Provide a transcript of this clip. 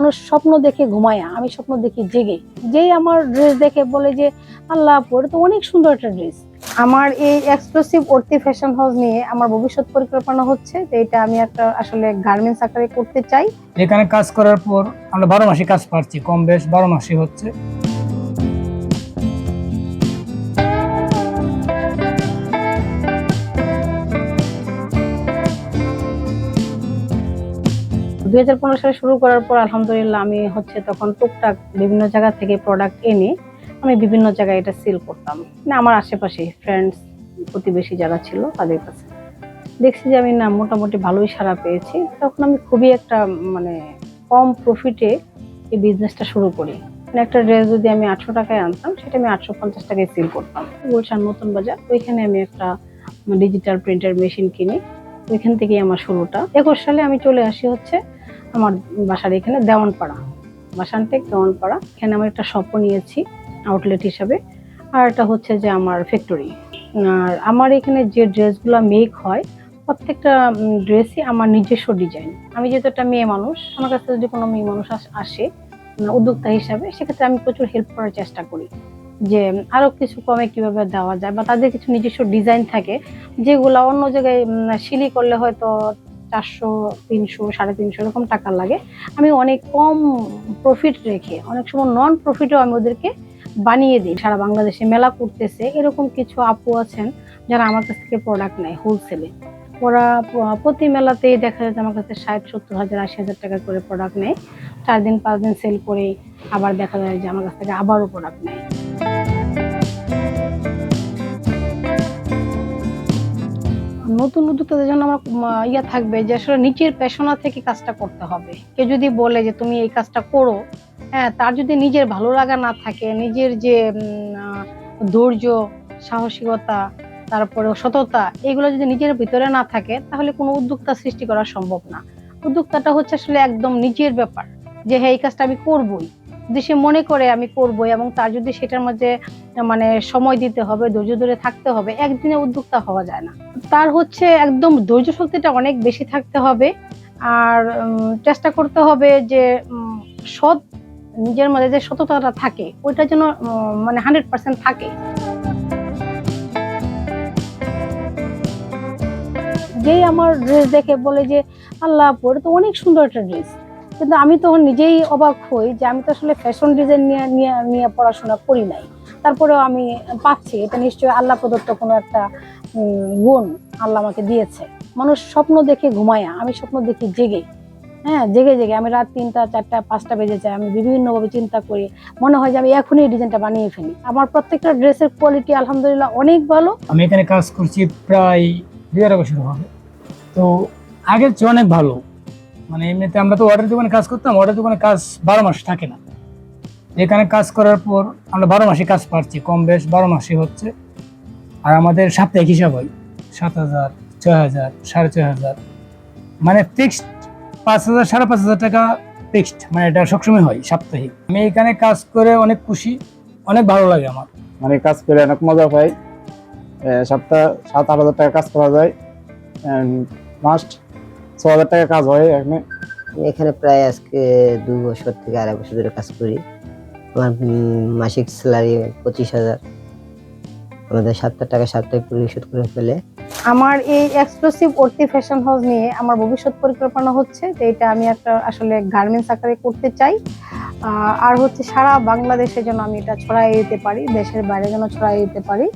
মানুষ স্বপ্ন দেখে ঘুমায়, আমি স্বপ্ন দেখি জেগে। যেই আমার ড্রেস দেখে বলে যে আল্লাহ পরে তো অনেক সুন্দর একটা ড্রেস। আমার এই এক্সক্লুসিভ অর্তি ফ্যাশন হাউস নিয়ে আমার ভবিষ্যৎ পরিকল্পনা হচ্ছে যে এটা আমি একটা আসলে গার্মেন্টস আকারে করতে চাই। এখানে কাজ করার পর আমরা 12 মাসে কাজ পাচ্ছি, কম বেশ 12 মাসই হচ্ছে। দুই 2015 সালে শুরু করার পর আলহামদুলিল্লাহ আমি তখন টুকটাক বিভিন্ন জায়গা থেকে প্রোডাক্ট এনে আমি বিভিন্ন জায়গায় এটা সেল করতাম। মানে আমার আশেপাশে ফ্রেন্ডস, প্রতিবেশী যারা ছিল তাদের কাছে দেখছি যে আমি মোটামুটি ভালোই সাড়া পেয়েছি। তখন আমি খুবই একটা মানে কম প্রফিটে এই বিজনেসটা শুরু করি। মানে একটা ড্রেস যদি আমি 800 টাকায় আনতাম, সেটা আমি 850 টাকায় সেল করতাম। গুলশান নতুন বাজার, ওইখানে আমি একটা ডিজিটাল প্রিন্টার মেশিন কিনি। ওইখান থেকেই আমার শুরুটা। 21 সালে আমি চলে আসি আমার বাসার এখানে দেওয়ানপাড়া, বাসানটেক দেওয়ানপাড়া। এখানে আমি একটা শপও নিয়েছি আউটলেট হিসাবে, আর এটা হচ্ছে যে আমার ফ্যাক্টরি। আর আমার এখানে যে ড্রেসগুলো মেক হয় প্রত্যেকটা ড্রেসই আমার নিজস্ব ডিজাইন। আমি যেহেতু একটা মেয়ে মানুষ, আমার কাছে যদি কোনো মেয়ে মানুষ আসে উদ্যোক্তা হিসাবে, সেক্ষেত্রে আমি প্রচুর হেল্প করার চেষ্টা করি যে আরো কিছু কমে কিভাবে দেওয়া যায়, বা তাদের কিছু নিজস্ব ডিজাইন থাকে যেগুলো অন্য জায়গায় সিলি করলে হয়তো 400, 300, 350 এরকম টাকা লাগে। আমি অনেক কম প্রফিট রেখে, অনেক সময় নন প্রফিটও আমি ওদেরকে বানিয়ে দিই। সারা বাংলাদেশে মেলা করতেছে, এরকম কিছু আপু আছেন যারা আমার কাছ থেকে প্রোডাক্ট নেয় হোলসেলে। ওরা প্রতি মেলাতেই দেখা যায় আমার কাছে 60-70 হাজার 80 হাজার টাকা করে প্রোডাক্ট নেয়। 4 দিন 5 দিন সেল করে আবার দেখা যায় যে আমার কাছ থেকে আবারও প্রোডাক্ট নেয়। নতুন উদ্যোক্তাদের জন্য আমার থাকবে যে আসলে নিজের পেশনা থেকে কাজটা করতে হবে। কেউ যদি বলে যে তুমি এই কাজটা করো, হ্যাঁ, তার যদি নিজের ভালো লাগা না থাকে, নিজের যে ধৈর্য, সাহসিকতা, তারপরে সততা, এগুলো যদি নিজের ভিতরে না থাকে, তাহলে কোনো উদ্যোক্তা সৃষ্টি করা সম্ভব না। উদ্যোক্তাটা হচ্ছে আসলে একদম নিজের ব্যাপার, যে হ্যাঁ এই কাজটা আমি করবই, যদি সে মনে করে আমি করবই, এবং তার যদি সেটার মধ্যে মানে সময় দিতে হবে, ধৈর্য ধরে থাকতে হবে, একদিনে উদ্যোক্তা হওয়া যায় না। তার একদম ধৈর্য শক্তিটা অনেক বেশি থাকতে হবে। আর চেষ্টা করতে হবে যে সৎ, নিজের মধ্যে যে সততাটা থাকে ওইটা যেন মানে 100% থাকে। যেই আমার ড্রেস দেখে বলে যে আল্লাহ পরে তো অনেক সুন্দর একটা ড্রেস, কিন্তু আমি তখন নিজেই অবাক হই যে আমি তো আসলে ফ্যাশন ডিজাইন নিয়ে পড়াশোনা করি নাই। তারপরেও আমি পাচ্ছি, এটা নিশ্চয়ই আল্লাহ প্রদত্ত কোনো একটা গুণ আল্লাহ আমাকে দিয়েছে। মানুষ স্বপ্ন দেখে ঘুমায়, আমি স্বপ্ন দেখি জেগে। হ্যাঁ, জেগে জেগে আমি রাত 3টা 4টা 5টা বেজে যায়, আমি বিভিন্নভাবে চিন্তা করি, মনে হয় যে আমি এখনই এই ডিজাইনটা বানিয়ে ফেলি। আমার প্রত্যেকটা ড্রেসের কোয়ালিটি আলহামদুলিল্লাহ অনেক ভালো। আমি এখানে কাজ করছি প্রায় 2.5 বছর হবে। তো আগের চেয়ে অনেক ভালো। মানে এমনিতে আমরা তো অর্ডার দোকানে কাজ করতাম, অর্ডার দোকানে কাজ 12 মাস থাকে না। এখানে কাজ করার পর আমরা 12 মাসে কাজ পাচ্ছি, কম বেশ 12 মাসই হচ্ছে। আর আমাদের সাপ্তাহিক হিসাব হয় 7,000, 6,000, 6,500, মানে ফিক্সড 5,000, 5,500 টাকা ফিক্সড, মানে এটা সবসময় হয় সাপ্তাহিক। আমি এখানে কাজ করে অনেক খুশি, অনেক ভালো লাগে আমার। মানে কাজ করে অনেক মজা পাই। সপ্তাহে 7-8 হাজার টাকা কাজ করা যায়, মাস্ট 6,000 টাকা কাজ হয় এখানে। এখানে প্রায় আজকে 2 বছর থেকে 2.5 বছর ধরে কাজ করি। আমার মাসিক স্যালারি 25,000। আমাদের 7,000 টাকা সাপ্তাহিক পরিশোধ করে ফেলে। আমার এই এক্সক্লুসিভ অর্তি ফ্যাশন হাউস নিয়ে আমার ভবিষ্যৎ পরিকল্পনা হচ্ছে যে এটা আমি একটা আসলে গার্মেন্টস আকারে করতে চাই। আর সারা বাংলাদেশে যেন আমি এটা ছড়াই দিতে পারি, দেশের বাইরে যেন ছড়াই দিতে পারি।